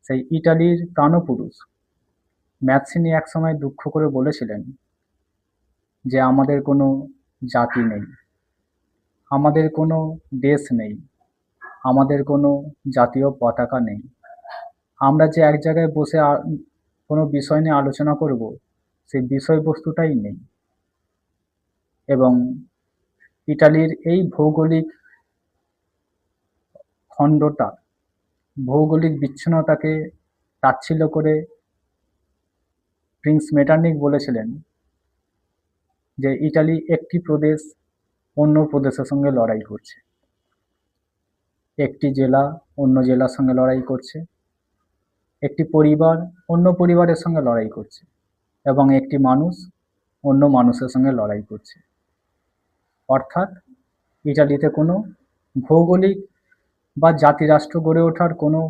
সেই ইটালির প্রাণপুরুষ ম্যাথিনি একসময় দুঃখ করে বলেছিলেন যে আমাদের কোনো জাতি নেই, আমাদের কোনো দেশ নেই, আমাদের কোনো জাতীয় পতাকা নেই। আমরা যে এক জায়গায় বসে কোনো বিষয় নিয়ে আলোচনা করব, সেই বিষয়বস্তুটাই নেই। এবং ইটালির এই ভৌগোলিক খণ্ডটা, ভৌগোলিক বিচ্ছিন্নতাকে তাচ্ছিল্য করে প্রিন্স মেটার্নিখ বলেছিলেন যে ইটালি একটি প্রদেশ অন্য প্রদেশের সঙ্গে লড়াই করছে, একটি জেলা অন্য জেলার সঙ্গে লড়াই করছে, একটি পরিবার অন্য পরিবারের সঙ্গে লড়াই করছে, এবং একটি মানুষ অন্য মানুষের সঙ্গে লড়াই করছে। অর্থাৎ ইটালিতে কোনো ভৌগোলিক বা জাতিরাষ্ট্র গড়ে ওঠার কোনো